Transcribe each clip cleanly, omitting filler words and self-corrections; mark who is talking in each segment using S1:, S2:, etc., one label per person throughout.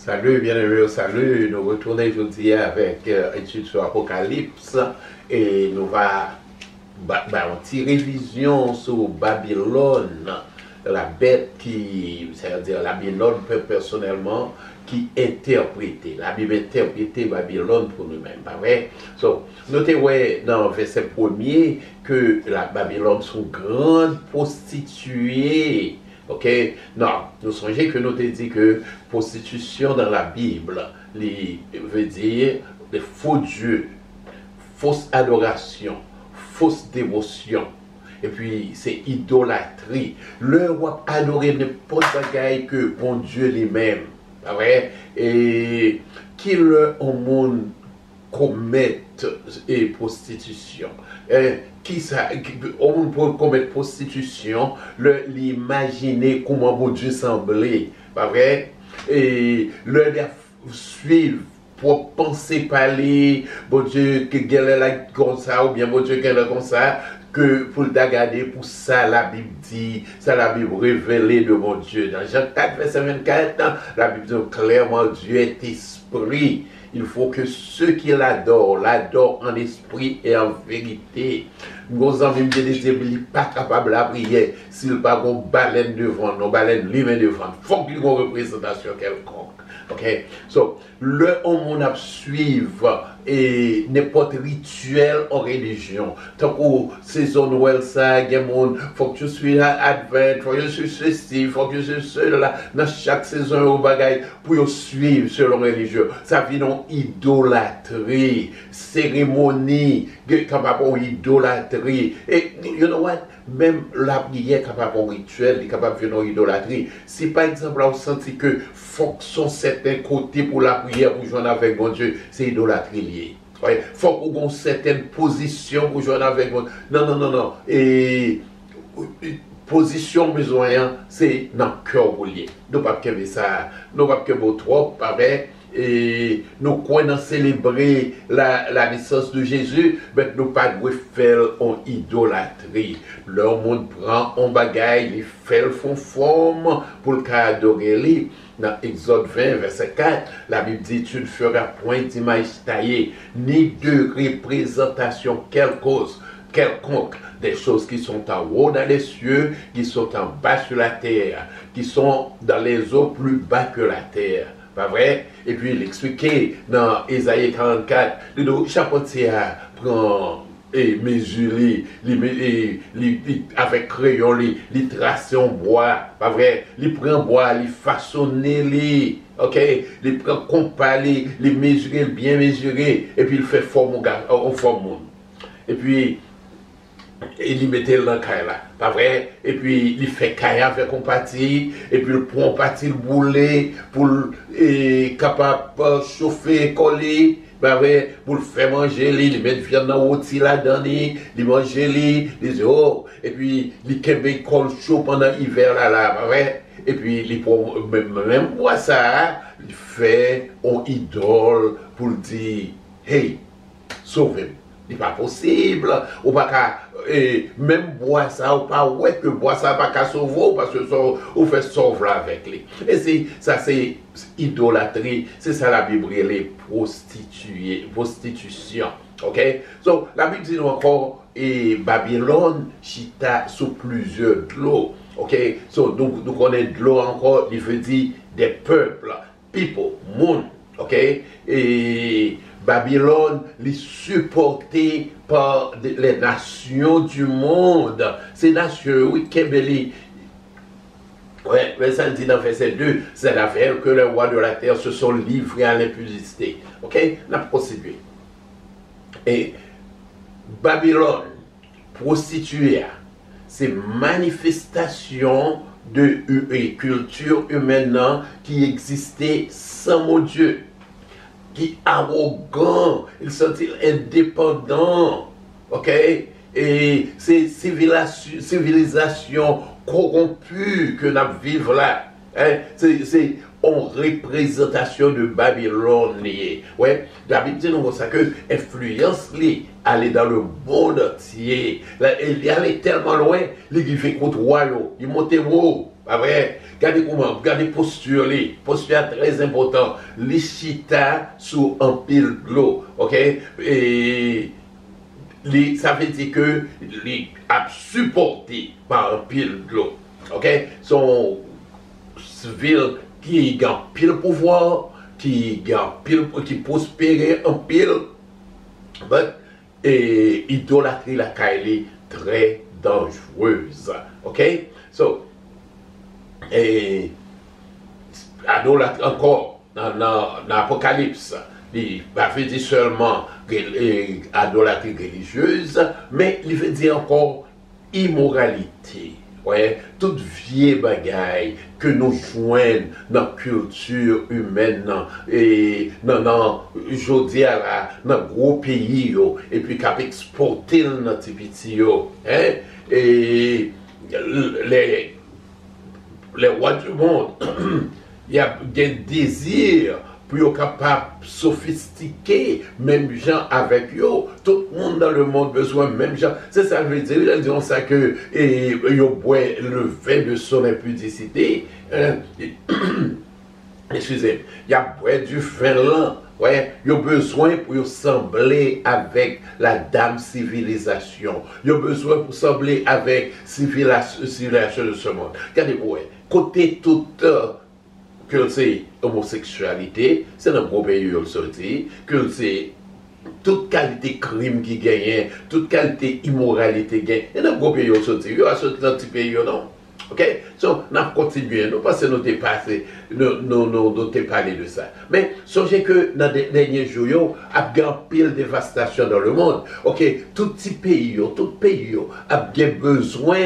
S1: Salut, bienvenue, salut. Nous retournons aujourd'hui avec étude sur Apocalypse et nous va une petite révision sur Babylone, la bête qui, c'est-à-dire la Babylone personnellement, qui interprétait. La Bible interprétait Babylone pour nous-mêmes, pas vrai? So, notez ouais, dans le verset 1er que la Babylone sont grandes prostituées. Ok? Non, nous songez que nous avons dit que prostitution dans la Bible veut dire des faux dieux, fausse adoration, fausse dévotion. Et puis c'est idolâtrie. Le roi adorer n'importe quoi que bon Dieu lui-même. Pas vrai? Et qu'il au monde commette prostitution. Qui ça, on peut commettre prostitution, l'imaginer comment mon Dieu semblait, pas vrai? Et le suivre pour penser parler, bon Dieu, que qu'elle est comme ça, ou bien bon Dieu, qu'elle est comme ça, que pour le regarder, pour ça la Bible dit, ça la Bible révélée de mon Dieu. Dans Jean 4, verset 24, la Bible dit clairement, Dieu est esprit. Il faut que ceux qui l'adorent en esprit et en vérité. Nos amis me disent qu'ils ne sont pas capables de prier s'ils n'ont pas une baleine devant, une baleine lui-même devant. Il faut qu'il y ait une représentation quelconque. Ok? So, le on a suivre et n'importe rituel en religion. Tant que saison Noël, ça, il faut que je sois advent, faut que je sois ceci, faut que je sois cela. Dans chaque saison, au bagage pour suivre selon religion. Ça vient dans idolâtrie, cérémonie, capable d'idolâtrie. Et you know what? Même la prière capable de rituel, capable de venir idolâtrie. Si par exemple on senti que fonction certains côtés pour la prière pour joindre avec mon Dieu, c'est idolâtrie liée. Ouais, faut qu'on ait une certaine position pour joindre avec mon Dieu. Non. Et position besoin, c'est dans le cœur lié. Nous ne pouvons pas ça, nous ne pouvons pas trop, pareil. Et nous croyons célébrer la naissance de Jésus, mais nous ne pouvons pas faire en idolâtrie. Le monde prend en bagaille, il fait le fond forme pour le cas adorer. Dans Exode 20, verset 4, la Bible dit, tu ne feras point d'image taillée, ni de représentation quelconque, des choses qui sont en haut dans les cieux, qui sont en bas sur la terre, qui sont dans les eaux plus bas que la terre. Pas vrai? Et puis il expliquait dans Ésaïe 44, le chapeauté prend et mesurer, avec crayon, les tracer en bois, pas vrai? Il prend bois, il façonner, ok? Il prend compas, il mesurer, bien mesurer, et puis il fait forme en forme. Et puis, il mettait dans le caille là, pas vrai? Et puis il fait caille avec un pâti, et puis il prend un pâti, le boulet, pour capable de chauffer, coller, pas vrai? Pour le faire manger, il met viande dans le rôti là-dedans, il mange, il dit oh, et puis il kembe colle chaud pendant l'hiver là, pas vrai? Et puis il prend même bois ça, il fait un idole pour dire hey, sauvez-moi. Ce n'est pas possible, ou pas même boire ça, ou pas ouais que boire ça pas qu'à sauver, parce que on fait sauver avec lui. Et ça c'est idolâtrie, c'est ça la Bible, les prostitution. Ok? So, la Bible dit encore, et Babylone, chita sous plusieurs lots. Ok? So, donc, nous connaissons de l'eau encore, il veut dire des peuples, people, monde. Ok? Et Babylone, les supporté par les nations du monde. Ces nations, oui, Kébeli. Ouais, mais ça dit dans verset 2, c'est l'affaire que les rois de la terre se sont livrés à l'impudicité. Ok? La procédure. Et Babylone, prostituée, c'est manifestation de culture humaine qui existait sans mon Dieu. Qui arrogant, ils sont indépendants, ok? Et c'est civilisation corrompue que nous vivons là. Hein? C'est en représentation de Babylone. Ouais? La Bible dit nous ça que influence aller dans le monde entier. Il allait tellement loin, il fait contre royaume, il montait haut. Pas vrai? Regardez comment, regardez posture, posture très important. Les chita sous un pile de l'eau, ok? Et ça veut dire que les a supporté par un pile de l'eau, ok? Son ville qui a pile pouvoir, qui prospère en pile, et idolâtrie la Kaili très dangereuse, ok? So, et encore dans l'Apocalypse, il va dire seulement idolâtrie religieuse, mais il veut dire encore immoralité. Ouais, toute vieille bagaille que nous joignons dans la culture humaine et dans le gros pays et puis qu'à exporter dans notre petit hein, et les rois du monde, il y a des désirs pour être capable de sophistiquer, même gens avec eux. Tout le monde dans le monde besoin même gens. C'est ça que je veux dire. Ils disent ça que ils boivent le vin de son impudicité. Excusez, il y a boire du vin lent. Ouais, ils ont besoin pour sembler avec la dame civilisation. Ils ont besoin pour sembler avec civilisation de ce monde. Regardez-vous, côté tout que c'est homosexualité, c'est dans le gros pays où sorti, que c'est toute qualité crime qui gagne, toute qualité immoralité gagne, et dans le gros pays où sorti, il y a sorti dans le petit pays non. Ok? So, nous continuons, nous pensons nous dépassé, nous parlé de ça. Mais songez que dans les derniers jours, il y a une pile de dévastation dans le monde. Ok? Tout petit pays, a besoin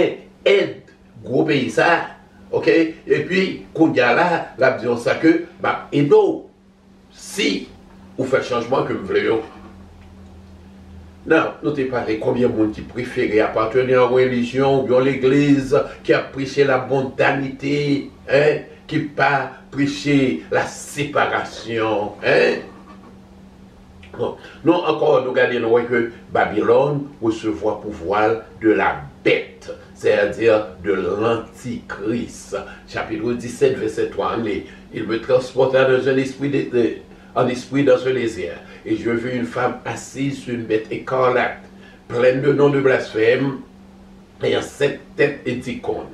S1: d'aide, gros pays ça. Ok? Et puis, quand il y a là, la disons ça que, bah, et nous, si vous faites changement que vous voulez, non, nous t'ai parlé combien de monde qui préférait appartenir à une religion ou bien l'église, qui a prêché la bondanité, hein, qui n'a pas prêché la séparation, hein? Bon. Non, encore, nous regardons que Babylone recevra pouvoir de la bête, c'est-à-dire de l'antichrist. Chapitre 17, verset 3. Il me transporta dans un esprit en esprit dans un désert. Et je vis une femme assise sur une bête écarlate, pleine de noms de blasphème, ayant 7 têtes et 10 cornes.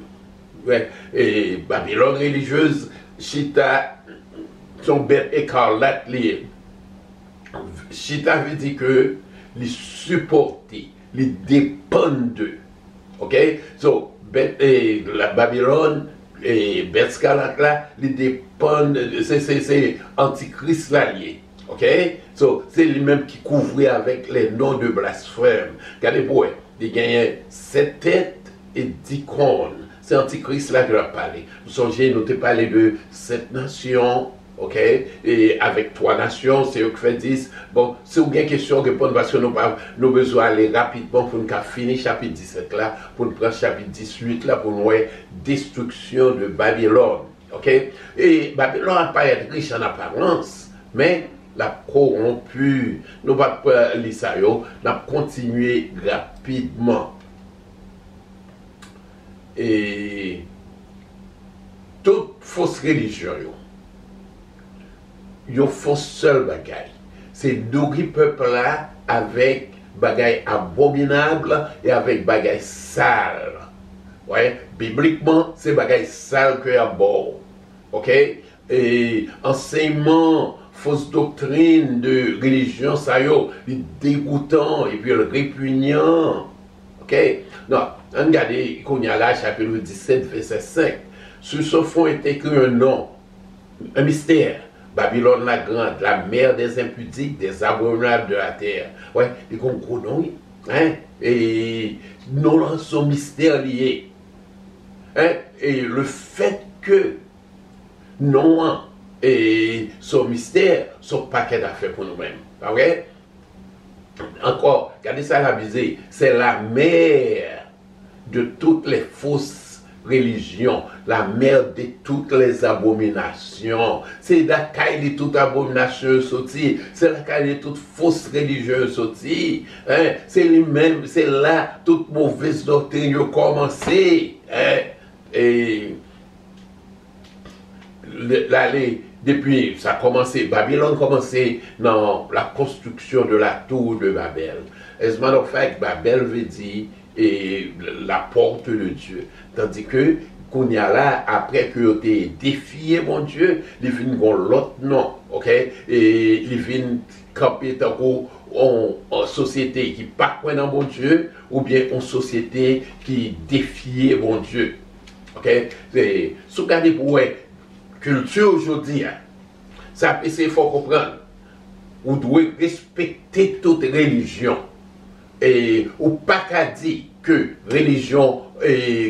S1: Ouais. Et Babylone religieuse, Chita, son bête écarlate, Chita veut dire que les supporter, les dépendent d'eux. Ok? So, la Babylone, et bête écarlate là, les dépendent, c'est antichrist là lié. Ok? So, c'est lui-même qui couvrait avec les noms de blasphème. Regardez-vous, il gagne 7 têtes et 10 cornes. C'est Antichrist là que je vais parler. Vous songez, nous avons parlé de 7 nations, ok? Et avec 3 nations, c'est eux qui fait 10. Bon, si vous avez une question, répondre parce que nous avons besoin d'aller rapidement pour nous finir chapitre 17 là, pour nous prendre chapitre 18 là, pour nous voir destruction de Babylone. Ok? Et Babylone n'a pas été riche en apparence, mais la corrompue. Nous ne allons pas lire ça, nous allons continuer rapidement. Et toute fausse religion, yo fausse seul bagaille. C'est nourrir peuple là avec bagaille abominable et avec bagaille sale. Ouais, bibliquement, c'est bagaille sale que à bord. OK? Et enseignement fausse doctrine de religion, ça y est, dégoûtant et puis le répugnant. Ok? Non, regardez, qu'on y a là, chapitre 17, verset 5. Sur ce fond est écrit un nom, un mystère. Babylone la grande, la mère des impudiques, des abominables de la terre. Ouais, et qu'on gros nom, hein? Et non, son mystère lié. Hein? Et le fait que non, et son mystère, son paquet d'affaires pour nous-mêmes. Ok? Encore, regardez ça la visée, c'est la mère de toutes les fausses religions, la mère de toutes les abominations. C'est la caille de toute abomination sortie, c'est la caille de toute fausse religion sortie. Hein? C'est lui-même, c'est là toute mauvaise doctrine a commencé. Hein? Et depuis, ça a commencé, Babylone a commencé dans la construction de la tour de Babel. As a matter of fact, Babel veut dire la porte de Dieu. Tandis que, qu'on y a là, après que tu aies défié mon Dieu, il vient l'autre nom, ok? Et il vient camper en société qui pas dans mon Dieu, ou bien en société qui défie mon Dieu. Ok? Si vous regardez pour la culture aujourd'hui, ça il faut comprendre. Vous devez respecter toute religion. Et ou pas qu'à dire que religion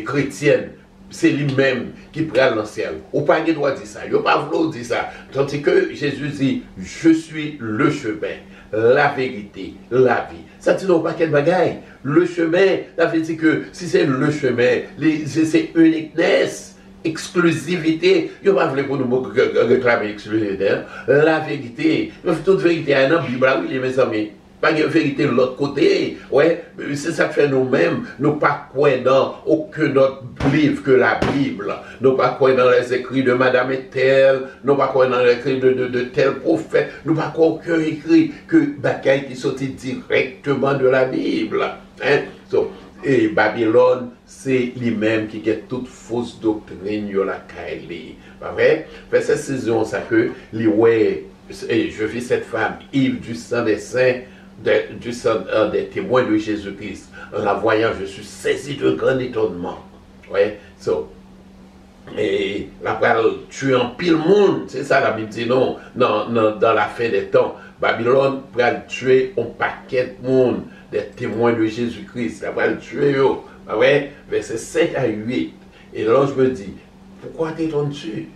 S1: chrétienne, c'est lui-même qui prend l'ancien. Ou pas qu'il doit dire ça. Il n'a pas voulu dire ça. Tandis que Jésus dit, je suis le chemin, la vérité, la vie. Ça dit non pas quel bagaille. Le chemin, ça veut dire que si c'est le chemin, c'est uniqueness, exclusivité, il n'y a pas voulu pour nous réclamer exclusivité. La vérité, toute vérité, il y a une Bible, oui, mes amis. Pas de vérité de l'autre côté. Ouais, c'est ça que fait nous-mêmes. Nous pas croire dans aucun autre livre que la Bible. Nous pas croire dans les écrits de Madame et tel. Nous pas croire dans les écrits de tel prophète. Nous pas croire aucun écrit que bagaille qui sortit directement de la Bible. Hein? So, et Babylone, c'est lui-même qui a toute fausse doctrine de la Kaili. Pas vrai? Verset 6, ça que, je vis cette femme, Yves du sang des saints, du sang des témoins de Jésus-Christ. En la voyant, je suis saisi de grand étonnement. Ouais, et la parole tue en pile monde, c'est ça la Bible dit non, dans la fin des temps. Babylone va tuer un paquet de monde, des témoins de Jésus-Christ. Elle va le tuer, ouais, verset 5 à 8. Et l'ange me dit, pourquoi t'étonnes-tu?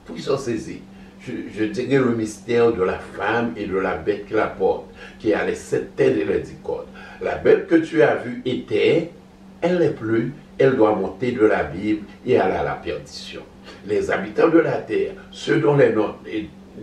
S1: Pour qu'ils sont saisis. Je dirais le mystère de la femme et de la bête qui la porte, qui a les 7 têtes et les 10 cordes. La bête que tu as vue était, elle n'est plus, elle doit monter de la Bible et aller à la perdition. Les habitants de la terre, ceux dont les noms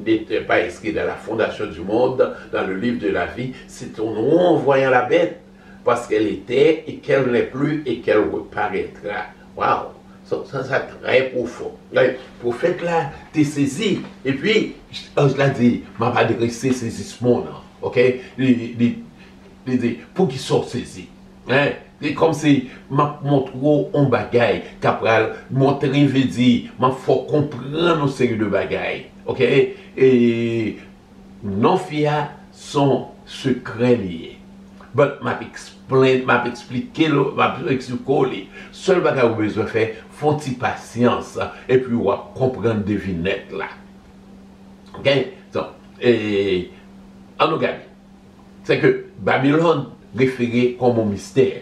S1: n'étaient pas inscrits dans la fondation du monde, dans le livre de la vie, s'étonneront en voyant la bête, parce qu'elle était et qu'elle n'est plus et qu'elle reparaîtra. Waouh! Ça, c'est très profond. Le prophète là, t'es saisi. Et puis, je l'ai dit, m'a pas adressé saisissement là. Ok? Il dit, pour qu'ils soient saisis. Hein? Et comme si m'a montré un bagaille, qu'après, montrer veut dire, m'a faut comprendre une série de bagailles. Ok? Et non fia sont secrets liés. But m'a expliqué, seul bagage que vous besoin faire, faut-il patience, et puis on va comprendre devinette là. Ok? Donc, et en nous regarde, c'est que Babylone référé comme un mystère.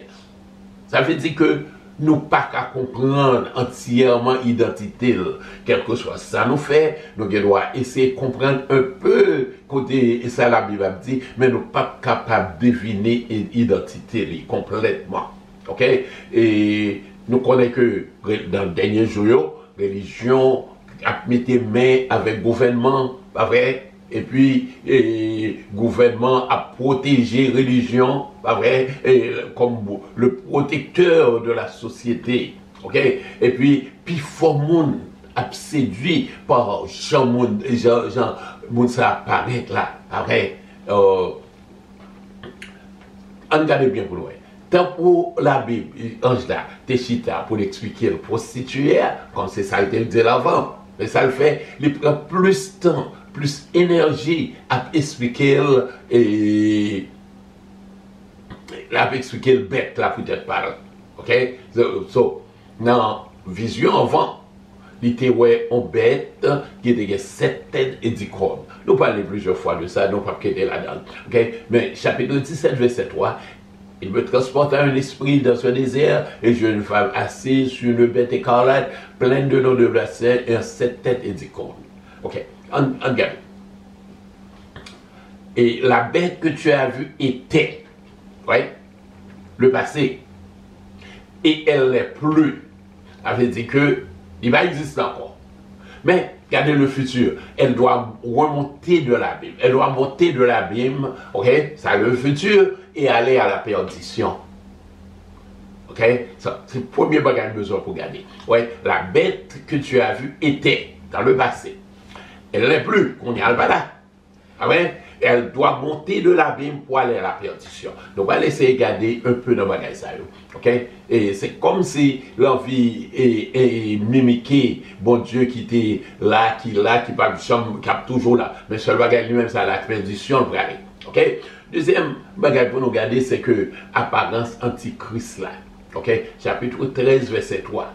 S1: Ça veut dire que nous pas qu'à comprendre entièrement l'identité, quel que soit ça nous fait, nous devons essayer de comprendre un peu côté, et ça la Bible dit, mais nous pas capables de deviner l'identité complètement. Ok? Et nous connaissons que dans le dernier jour, religion a mis des mains avec le gouvernement, pas vrai? Et puis, gouvernement a protégé religion, pas vrai, comme le protecteur de la société, ok? Et puis fort monde a séduit par Jean Moun ça apparaît là, pas vrai? On regarde bien pour nous. Tant pour la Bible, ange là, Téchita pour l'expliquer le prostitué, comme c'est ça que dit avant, mais ça le fait, il prend plus de temps, plus énergie à expliquer et à expliquer le bête là peut-être pas. Ok? So, dans vision avant, il était ouais en bête qui était 7 têtes et 10 cornes. Nous parlons plusieurs fois de ça, nous pas quitter là-dedans. Ok? Mais chapitre 17, verset 3, il me transporta un esprit dans ce désert et je une femme assise sur une bête écarlate, pleine de noms de blasphème et 7 têtes et 10 cornes. Ok? On regarde. Et la bête que tu as vue était, ouais, le passé. Et elle n'est plus. Ça veut dire que il va exister encore. Mais regardez le futur. Elle doit remonter de l'abîme. Elle doit monter de l'abîme, ok? Ça le futur et aller à la perdition. Ok? C'est le premier bagage besoin pour garder. Ouais, la bête que tu as vue était. dans le passé. Elle n'est plus, qu'on y a le bada. Ah ouais? Elle doit monter de l'abîme pour aller à la perdition. Donc, on va laisser regarder un peu dans le bagage ça. Ok? Et c'est comme si l'envie est mimiquer bon Dieu qui était là, qui pas qui a toujours là. Mais seul bagage lui-même, c'est la perdition, le aller. Ok? Deuxième bagage pour nous regarder, c'est que apparence antichrist là. Ok? Chapitre 13, verset 3.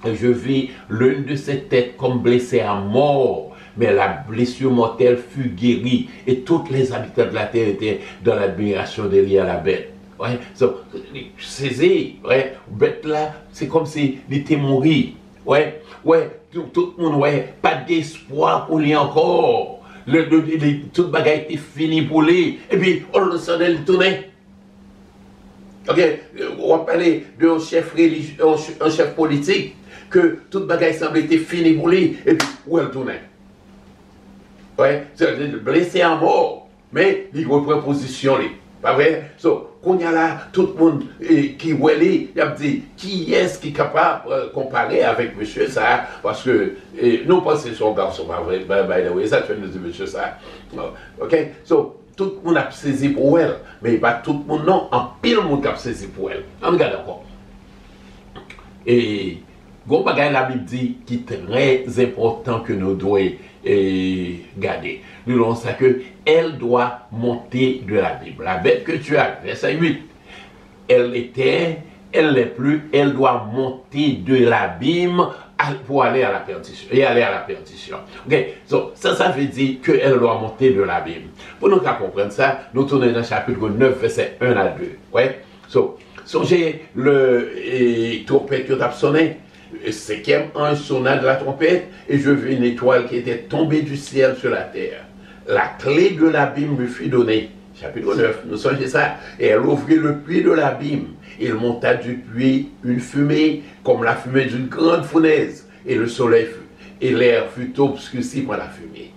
S1: Je vis l'une de ses têtes comme blessée à mort, mais la blessure mortelle fut guérie, et tous les habitants de la terre étaient dans l'admiration de lier à la bête. Ouais, so, saisi, ouais, bête là, c'est comme si il était mort. Ouais, tout le monde, ouais, pas d'espoir pour lui encore. Tout le bagage était fini pour lui, et puis on le sent de le tourner. Ok, on va parler d'un chef religieux, un chef politique, que toute bagaille semble être fini pour lui, et puis où elle tourne. Ouais, c'est blessé à mort, mais il reprend position. Pas vrai? So, quand il y a là, tout le monde qui voit il a dit, qui est-ce qui est capable de comparer avec monsieur ça? Parce que, nous pensons que son garçon, pas vrai, by the way, ça tu nous dis monsieur ça. Ok? So, tout le monde a saisi pour elle, mais pas tout le monde, non, en pile monde a saisi pour elle. On regarde encore. Et, gon bagay la Bible dit qui est très important que nous devons garder. Nous avons ça que elle doit monter de la Bible. La bête que tu as, verset 8, elle était, elle n'est plus, elle doit monter de l'abîme pour aller à la perdition. Et aller à la perdition. Ok, so, ça veut dire qu'elle doit monter de l'abîme. Pour nous comprendre ça, nous tournons dans le chapitre 9, verset 1 à 2. Ouais, so, songez le trompette que tu as sonné. Le cinquième ange sonna de la trompette, et je vis une étoile qui était tombée du ciel sur la terre. La clé de l'abîme me fut donnée. Chapitre 9, nous songez ça. Et elle ouvrit le puits de l'abîme. Il monta du puits une fumée, comme la fumée d'une grande fournaise. Et le soleil fut, et l'air fut obscurci par la fumée.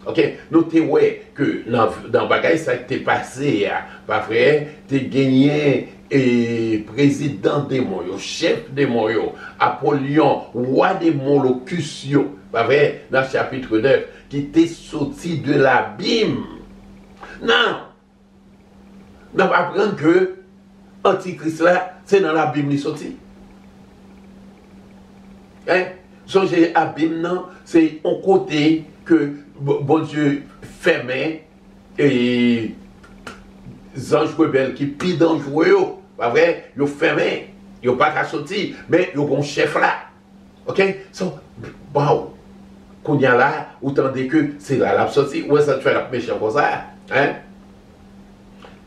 S1: Ok, notez ouais que dans le bagage ça qui t'est passé, pas vrai, t'es gagné et président des Moyos, chef des Moyos, Apollyon, roi des Molocusio, pas vrai, dans le chapitre 9, qui t'est sorti de l'abîme. Non, on va apprendre que Antichrist là, c'est dans l'abîme qui sorti. Hein? Songez, abîme, non, c'est un côté que bon Dieu fermait et les anges rebelles qui pis dangereux, pas vrai, ils fermé, ils n'ont pas qu'à sortir, mais ils ont un chef là. Ok? So, bon, quand il y a là, vous entendez que c'est là la sortie, où est-ce que tu fais la méchant comme ça? Hein?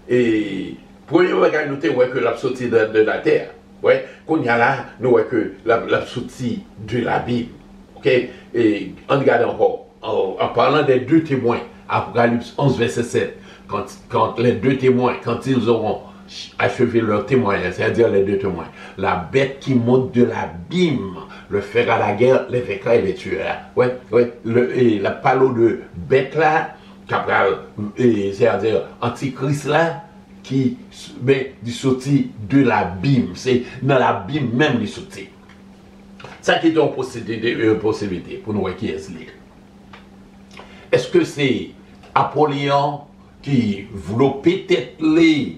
S1: Et, premier regard, nous avons que la sortie de la terre. Ouais, quand il y a là, nous voyons que la sortie de l'abîme. Ok? Et on regarde encore. En parlant des deux témoins, Apocalypse 11, verset 7, quand les deux témoins, quand ils auront achevé leur témoignage, c'est-à-dire les deux témoins, la bête qui monte de l'abîme, le fera la guerre, les vaincra et les tuera. Ouais, et la parole de bête là, c'est-à-dire antichrist là, qui sorti de l'abîme, c'est dans l'abîme même qui sorti. Ça qui est une possibilité pour nous qui est lié. Est-ce que c'est Apollyon qui voulait peut-être les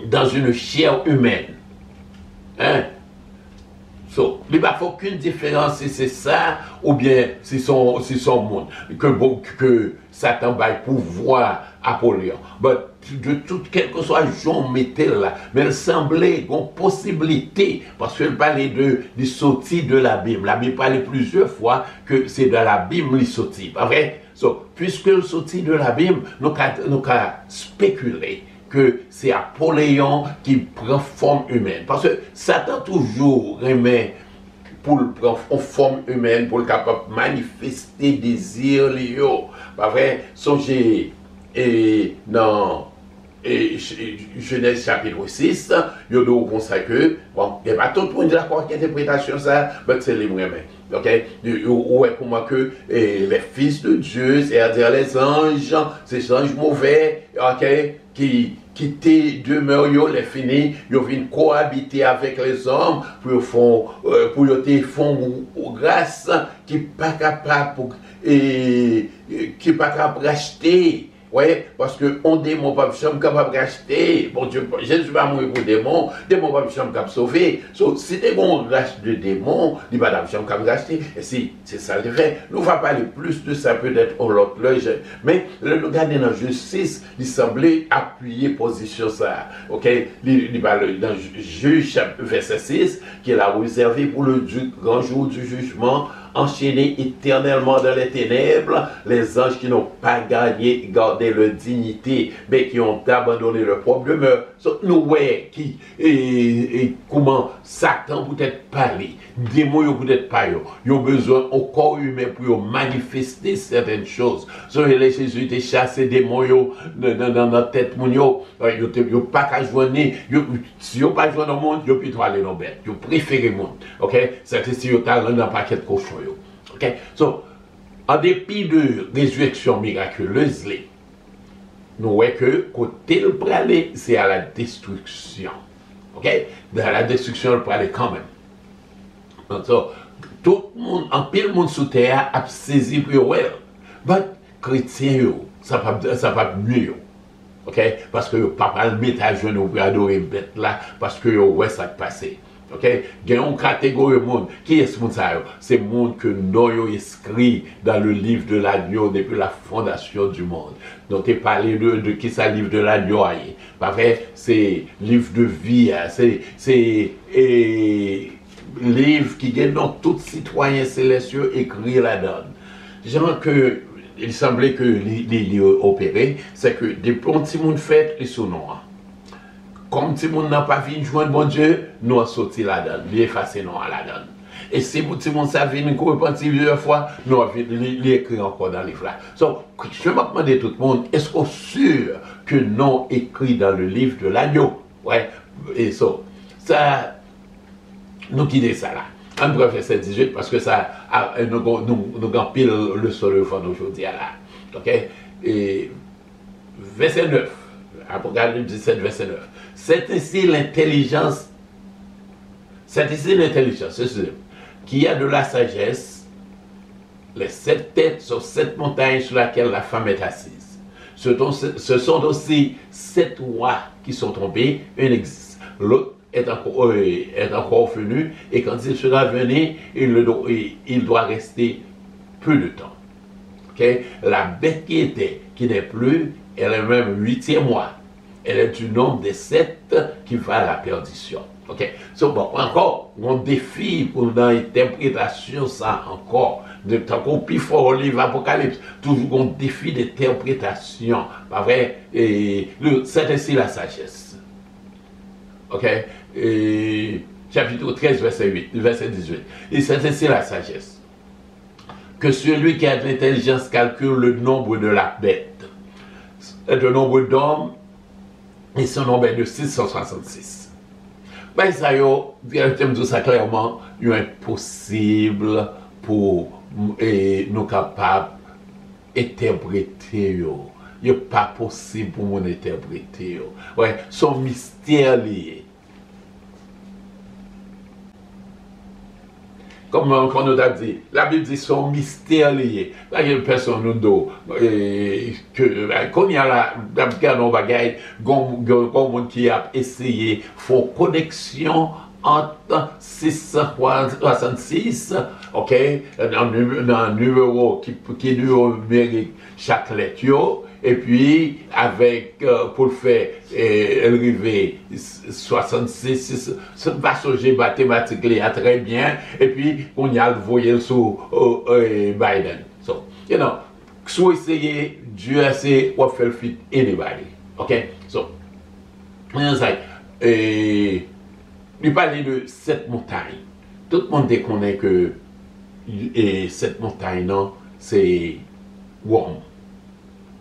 S1: dans une chair humaine? Hein? So, il n'y a aucune différence si c'est ça ou bien si son monde. Que Satan va pouvoir Apollyon. Mais de tout, quel que soit Jean mettait là, mais il semblait une possibilité, parce qu'elle parlait de sortir de l'abîme. La Bible parlait plusieurs fois que c'est de l'abîme qui sortit. Pas vrai? So, puisque le sortit de l'abîme, nous avons spéculé que c'est Apollyon qui prend forme humaine. Parce que Satan toujours remet pour prendre forme humaine, pour le capable de manifester désir, pas vrai? Songez dans Genèse chapitre 6, il y a comme ça que, bon, il n'y a pas tout le monde d'accord avec l'interprétation ça, mais c'est les mêmes. Ok? Ou est comment que les fils de Dieu, c'est-à-dire les anges, ces anges mauvais, ok, qui quitter demeure yo les fini yo viennent cohabiter avec les hommes pour te font grâce qui pas capable qui pas capable racheter. Ouais, parce que on démon pas capable d'acheter. Bon Dieu, Jésus va mourir pour démon pas capable sauver. So, si t'es bon rache de démon, il va pas capable d'acheter. Et si c'est ça le fait, nous va parler plus de ça peut-être au l'autre l'œil. Mais le garder dans justice, il semblait appuyer position ça. OK, il va dans Juge verset 6 qui est là réservé pour le grand jour du jugement. Enchaînés éternellement dans les ténèbres, les anges qui n'ont pas gardé leur dignité, mais qui ont abandonné leur propre demeure. So, nous voyons comment Satan peut être parlé, démons peut être pas, ils ont besoin au corps humain pour manifester certaines choses. So, Jésus était chassé démons dans notre tête, ils n'ont pas qu'à joindre, si ils n'ont pas joindre le monde, ils peuvent aller dans le bête, ils préfèrent le monde. Ok, c'est si ils ont dans un paquet de cochons. Ok, so, en dépit de résurrection miraculeuse, nous voyons que côté le pralé, c'est à la destruction. Ok, à la destruction, le pralé quand même. Donc, so, tout le monde, en pile monde sous terre, a saisi pour eux. Mais chrétiens, ça va mieux. Ok, parce que papa le met à genoux pour adorer bête là, parce que ouais, ça te passé. Ok, il y a une catégorie de monde. Qui est ce monde ça? C'est le monde que nous avons inscrit dans le livre de l'agneau depuis la fondation du monde. Donc, tu parlé de qui ça, livre de l'agneau? Pas vrai? C'est livre de vie. C'est livre qui est dans tout citoyen céleste écrit là-dedans. Genre que il semblait que les opérés, c'est que des petits monde fait ils sont noirs. Comme si moun n'a pas vu joindre bon Dieu, nous avons sorti là-dedans, nous effacé nous là-dedans. Et si petit monde ça vient nous repentir plusieurs fois, nous avons écrit encore dans le livre là. Donc, je me demande à tout le monde, est-ce qu'on est sûr que non écrit dans le livre de l'agneau? Ouais, et ça, nous quittons ça là. En bref, verset 18, parce que ça, nous avons pile le sol aujourd'hui là. Ok? Et verset 9, Apocalypse 17, verset 9. C'est ici l'intelligence, qui a de la sagesse, les 7 têtes sur 7 montagnes sur laquelle la femme est assise. Ce sont aussi 7 rois qui sont tombés, un existe. L'autre est encore venu, et quand il sera venu, il doit rester peu de temps. Okay? La bête qui n'est plus, elle est même 8e mois. Elle est du nombre des 7 qui va à la perdition. Ok? So, bon, encore, on défie pour l'interprétation ça encore. De tant qu'on plus fort au livre Apocalypse, toujours on défie d'interprétation. Pas vrai? C'est ainsi la sagesse. Ok? Chapitre 13, verset 18. Et c'est ainsi la sagesse. Que celui qui a de l'intelligence calcule le nombre de la bête, le nombre d'hommes, et son nombre est de 666. Ben, ça y est, ça clairement, il est impossible pour nous capables d'interpréter. Il n'est pas possible pour nous interpréter. Ouais, son mystère lié. Comme on nous a dit, la Bible dit son mystère lié. Il y a une personne nous dit que quand il y a la bagaille, comme qui a essayé faire connexion entre 666, ok, dans un numéro qui est numérique chaque lettre, et puis avec pour le faire arriver 66, ça va changer mathématiques très bien, et puis on y a le voyel sur Biden. So, you know, si vous essayez, Dieu a essayé de faire le fit anybody. Ok, so, il parlait de 7 montagnes. Tout le monde connaît que cette montagne, non, c'est Rome.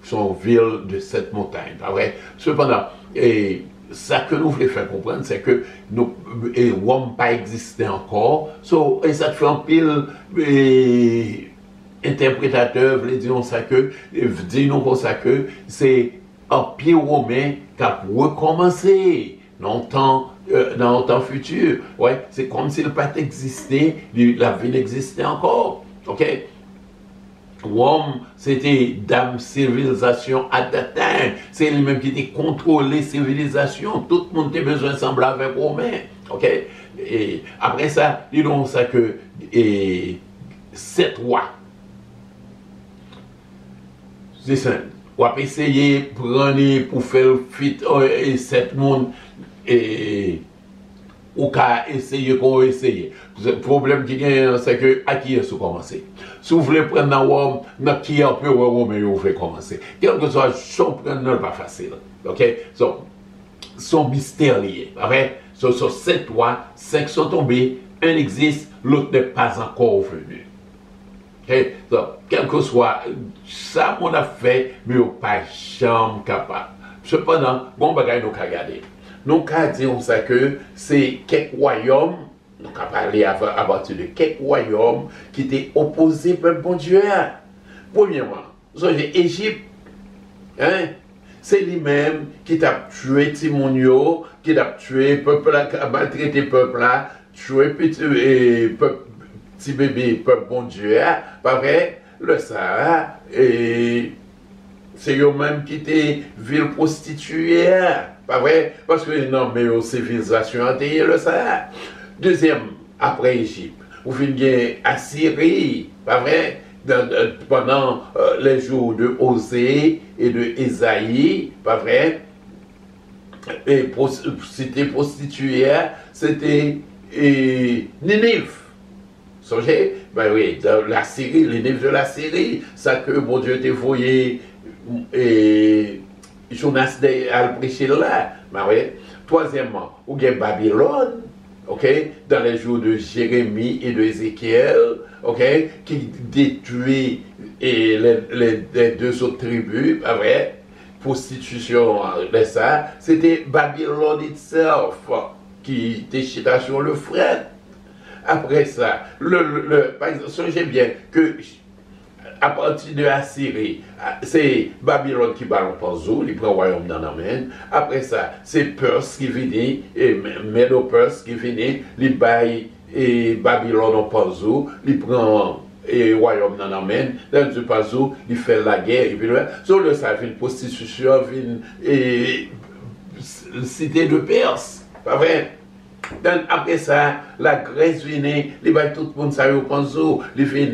S1: Son ville de 7 montagnes. Pas vrai? Cependant, ça que nous voulons faire comprendre, c'est que Rome pas existé encore. So, et ça fait un pile interprétateur, disons ça que, disons comme ça que c'est empire romain qui a recommencé dans le temps futur. Ouais, c'est comme si le pas existait, la ville existait encore. OK? Rome, c'était dame civilisation à time. C'est lui-même qui était contrôlé civilisation. Tout le monde a besoin de sembler avec Romain. OK? Et après ça, disons ça que sept rois. C'est ça. On va essayer de prendre pour faire fit et sept monde et ou qu'à essayer qu'on va essayer. Le problème qui gagne, c'est que à qui est-ce commencer? Si vous voulez prendre dans Rome, dans qui est un peu Rome, vous voulez commencer. Quel que soit, son prendre pas facile. OK? Son mystère lié. Après, sur 7 rois, 5 sont tombés, un existe, l'autre n'est pas encore venu. Okay? Donc, quel que soit, ça on a fait, mais on n'est pas jamais capable. Cependant, bon bagage nous avons regardé. Nous avons dit ça que c'est quelques royaumes, nous avons parlé à partir de quelques royaumes qui étaient opposés par bon Dieu. Premièrement, vous avez l'Égypte, hein? C'est lui-même qui t'a tué Timonio, qui t'a tué peuple, qui a maltraité peuple là, tué petit bébé, peuple bon Dieu, pas vrai? Le Sahara, et c'est eux-mêmes qui étaient ville prostituée, pas vrai? Parce que non, mais aux civilisations antérieures, le Sahara. Deuxième, après Égypte, vous venez à Syrie, pas vrai? Pendant les jours de Osée et de Ésaïe, pas vrai? Et c'était prostituée, c'était Ninive. Songez, ben oui, dans la Syrie, les Ninive de la Syrie, ça que mon Dieu t'a voyé et Jonas a prêché là. Ben oui. Troisièmement, ou bien Babylone, ok, dans les jours de Jérémie et de Ézéchiel, ok, qui détruit les deux autres tribus, pas vrai, prostitution, ça, c'était Babylone itself qui était sur le fret. Après ça, par exemple, songez bien que à partir de la Syrie, c'est Babylone qui balance Panzo, il prend le royaume dans la main. Après ça, c'est Perse qui vient, et Médo-Perse qui vient, il baille et Babylone en Panzo, il prend le royaume dans la main. Dans le Panzo, il fait la guerre. Et puis là, sur le ça, une prostitution, une cité de Perse. Pas vrai? Donc, après ça, la Grèce vient, les bails tout le monde ça au Panzo, les fait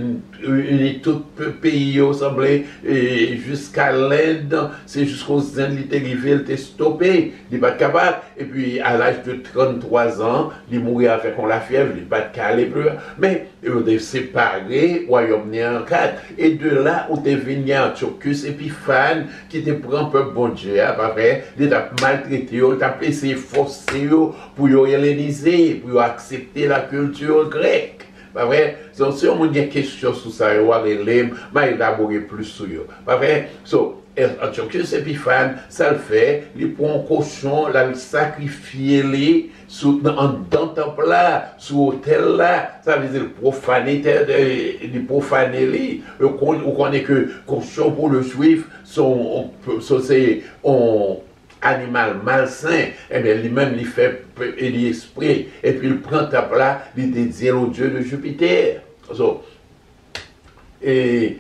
S1: tout le pays ensemble jusqu'à l'Inde, c'est jusqu'aux Indes, il était stoppé, il n'est pas capable. Et puis à l'âge de 33 ans, il mourit avec la fièvre, il n'est pas calé plus. Mais il est séparé, royaume en 4. Et de là, où est venu Antiochus Épiphane, qui te prend un peu bon Dieu, après, il a maltraité, il a essayé de forcer pour helléniser, pour accepter la culture grecque. Pas vrai? Donc, si on a des questions sur ça, on va les élaborer plus sur eux. Pas vrai? So, Antiochus Épiphane, ça le fait, il prend un cochon, il sacrifie les dans le temple là, sur l'hôtel là, ça veut dire profaner les. On connaît que cochon pour le juif, c'est un animal malsain, et bien lui-même il fait l'esprit, et puis il prend ta place, il dédie au dieu de Jupiter. So, et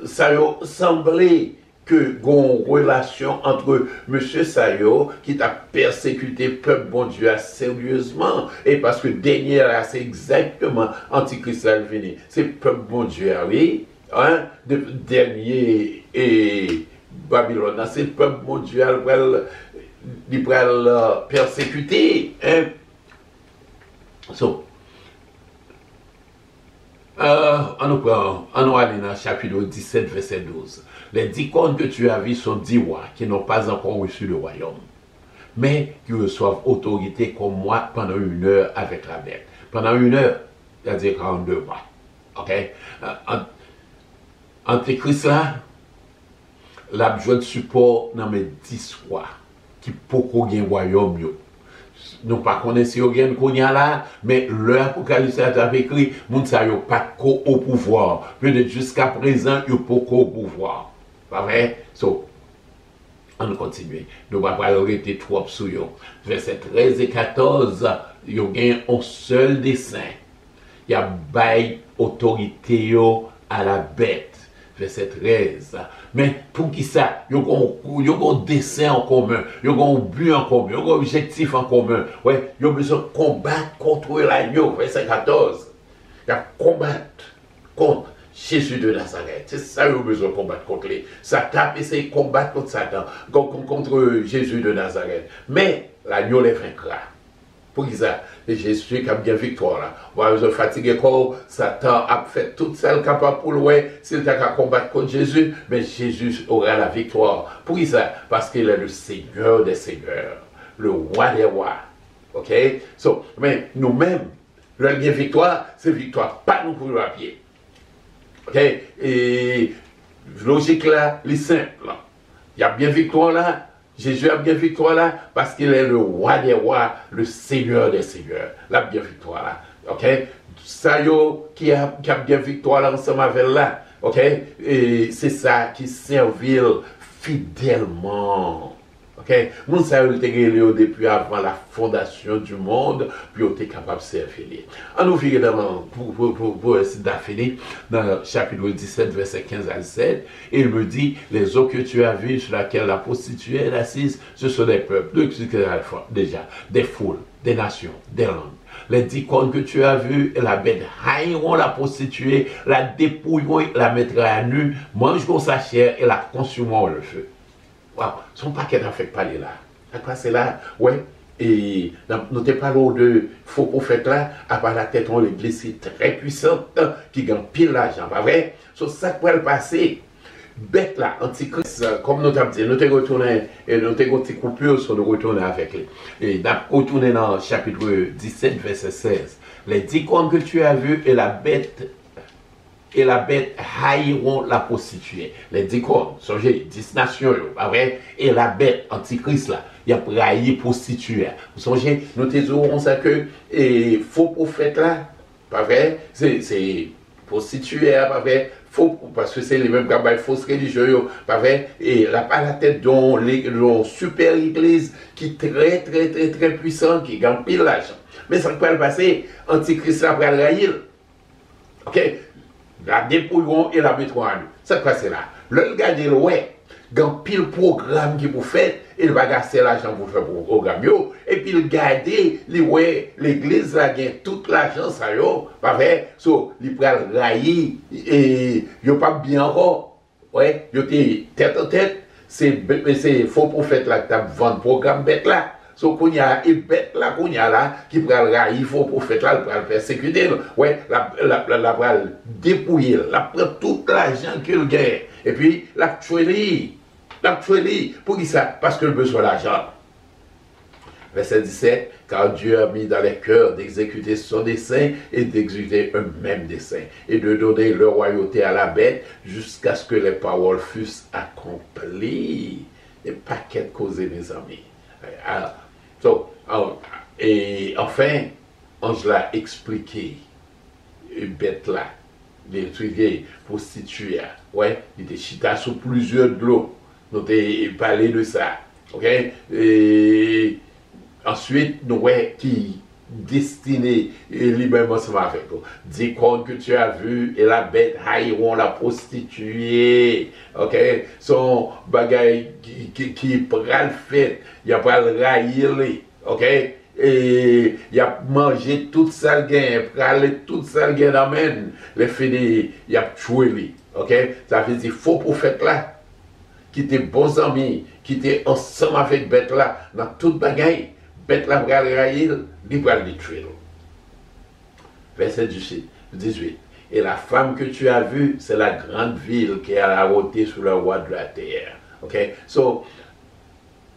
S1: ça a semblé que une relation entre M. Sayo qui t'a persécuté peuple bon Dieu sérieusement, et parce que dernier là c'est exactement Antichrist là venu, c'est peuple bon Dieu, oui, hein, dernier et Babylone, c'est peuple bon Dieu il va persécuter, hein. So, on nous aller dans le chapitre 17, verset 12. Les 10 cornes que tu as vues sont 10 rois qui n'ont pas encore reçu le royaume, mais qui reçoivent autorité comme moi pendant 1 heure avec la bête. Pendant 1 heure, c'est-à-dire 42 mois. Ok? Antéchrist là, la besoin de support dans mes 10 rois qui pourquoi gagne royaume yo. Nous pas connaissons si vous gagne qu'on y a là, mais l'Apocalypse a écrit, moun sa yo pas au pouvoir. Peut-être jusqu'à présent, yo pas au pouvoir. Pas vrai? So, On continue. Nous ne pouvons pas arrêter trop sur eux. Verset 13 et 14, il y a un seul dessein. Il y a bail autorité à la bête. Verset 13. Mais pour qui ça? Il y a un dessein en commun, il y a un but en commun, il y a un objectif en commun. Ouais, il y a besoin de combattre contre l'agneau. Verset 14. Il y a combattre contre Jésus de Nazareth. C'est ça qu'il a besoin de combattre contre lui. Satan essaie de combattre contre Satan, contre Jésus de Nazareth. Mais l'agneau les vaincra. Pour qui ça? Et Jésus qui a bien victoire là. Moi, je fatigué quand Satan a fait tout ça capable pour lui, s'il a combattre contre Jésus, mais Jésus aura la victoire. Pour qui ça? Parce qu'il est le Seigneur des Seigneurs, le roi des rois. Ok? So, mais nous-mêmes, le bien victoire, c'est victoire, pas nous pour à pied. Ok? Et logique là, les simple. Il y a bien victoire là. Jésus a bien victoire là parce qu'il est le roi des rois, le Seigneur des seigneurs. La bien victoire là. Ok? Ça qui a bien victoire là ensemble avec là. Ok? Et c'est ça qui servit fidèlement. Ok? Moun sa yo te gagné depuis avant la fondation du monde, puis on était capable de servir. On nous vire pour essayer d'affinir dans le chapitre 17, verset 15 à 17, et il me dit, les eaux que tu as vues sur laquelle la prostituée est assise, ce sont des peuples, déjà, des foules, des nations, des langues. Les 10 cornes que tu as vues, et la bête haïront la prostituée, la dépouilleront, la mettront à nu, mangeront sa chair et la consumeront le feu. Wow, son paquet n'a fait parler là. C'est là, ouais. Et nous te parlons de faux prophètes là, à part la tête, on l'église très puissante qui gagne pile l'argent, pas vrai? C'est ça qui va le passer. Bête là, antichrist, comme nous t'avons dit, nous te retourné, et nous te retourné coupure sur nous retourner avec lui. Et nous avons retourné dans le chapitre 17, verset 16. Les 10 cornes que tu as vues et la bête haïront la prostituée. Les 10 cornes, songez, 10 nations, pas vrai? Et la bête, antichrist là, il a haï prostituée. Vous songez, nous te dirons ça que, et faux prophète là, pas vrai? C'est prostituée, pas vrai? Faux, parce que c'est les mêmes qui fausses religieux, pas vrai? Et là, pas la tête d'une super église qui est très puissante, qui gagne pile l'argent. Mais ça peut le passer, antichrist là, après le raïl. Ok? La dépouilleront et la mettront à nous. Ça passe là. Le gars dit, ouais, il y a un pile programme qui vous fait, il va gaster l'argent pour faire le programme. Et puis il garde, l'église a gagné tout l'argent, ça yo, pas vrai? So, il prend le raï, et il n'y a pas bien encore. Ouais, il y a tête en tête, c'est faux prophète là qui a vendu le programme bête là. So, qu'on y a une bête là, qu'on y a là, qui prend le raï, il faut prophète là, il prend le persécuter. Ouais, la prend dépouiller, la prend tout l'argent qu'il gagne. Et puis, la tuerie. Pour qui ça? Parce qu'il a besoin d'argent. Verset 17, car Dieu a mis dans les cœurs d'exécuter son dessein et d'exécuter un même dessein, et de donner leur royauté à la bête jusqu'à ce que les paroles fussent accomplies. Des paquets de causes, mes amis. Et enfin, on l'a expliqué, bête là, les trucs prostituées, ouais, il était chita sur plusieurs de l'eau, nous avons parlé de ça, ok, et ensuite, nous avons qui destiné librement avec vous. 10 cornes que tu as vu et la bête haïront la prostituée. Ok? Son bagaille qui pral fait, il a pas le raïr. Ok? Et il a mangé toute ça le gain, pral toute ça le gain d'amène. Les fini, il a tué. Ok? Ça veut dire, faux prophète là, qui était bons amis, qui était ensemble avec bête là, dans toute bagaille. Bête la bral raïl, il va le détruire. Verset 18. Et la femme que tu as vue, c'est la grande ville qui est à la hauteur sur le roi de la terre. Ok? So,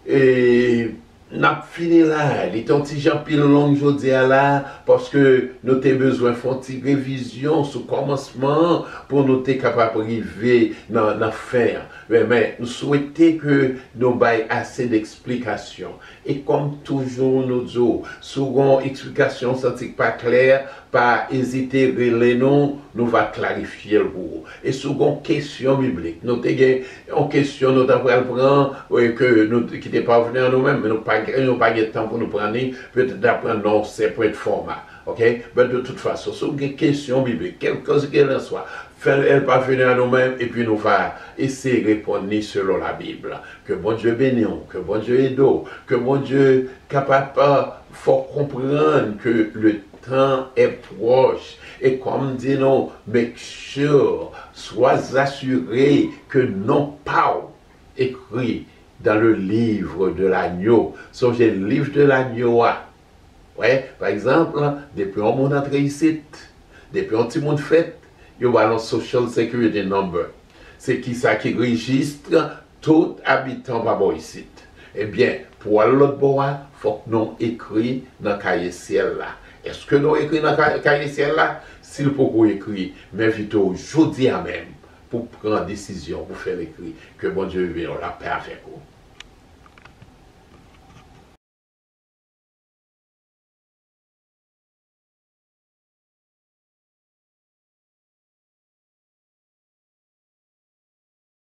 S1: et n'a fini là, il est un petit Jean pile long aujourd'hui là, parce que nous avons besoin de faire une révision sur le commencement pour nous être capables d'arriver dans la fin. Mais nous souhaitons que nous ayons assez d'explications. Et comme toujours nous disons, souvent explication ne pas claire, pas hésiter, relais-nous, nous va clarifier le pour. Et souvent, question biblique. Nous avons une question, nous avons prendre, que nous, qui n'est pas venu à nous-mêmes, mais nous n'avons pas de temps pour nous prendre, peut-être d'apprendre non, c'est pour être format. OK? Mais de toute façon, c'est une question biblique, quelque chose qu'elle en soit. Elle pas venir à nous-mêmes et puis nous va essayer de répondre selon la Bible. Que bon Dieu bénisse, que bon Dieu aide, que bon Dieu capable, faut comprendre que le temps est proche. Et comme dit nous, make sure, sois assuré que non pas écrit dans le livre de l'agneau. Songez le livre de l'agneau. Ouais, par exemple, depuis un monde entré ici, depuis un petit monde fait, il y a un Social Security Number. C'est qui ça qui registre tout habitant par ici. Eh bien, pour l'autre bois, il faut que nous écrivons dans le cahier ciel là. Est-ce que nous écrivons dans le cahier ciel là? S'il faut qu'on écrit, mais vite aujourd'hui même, pour prendre une décision, pour faire écrit, que bon Dieu vienne la paix avec vous.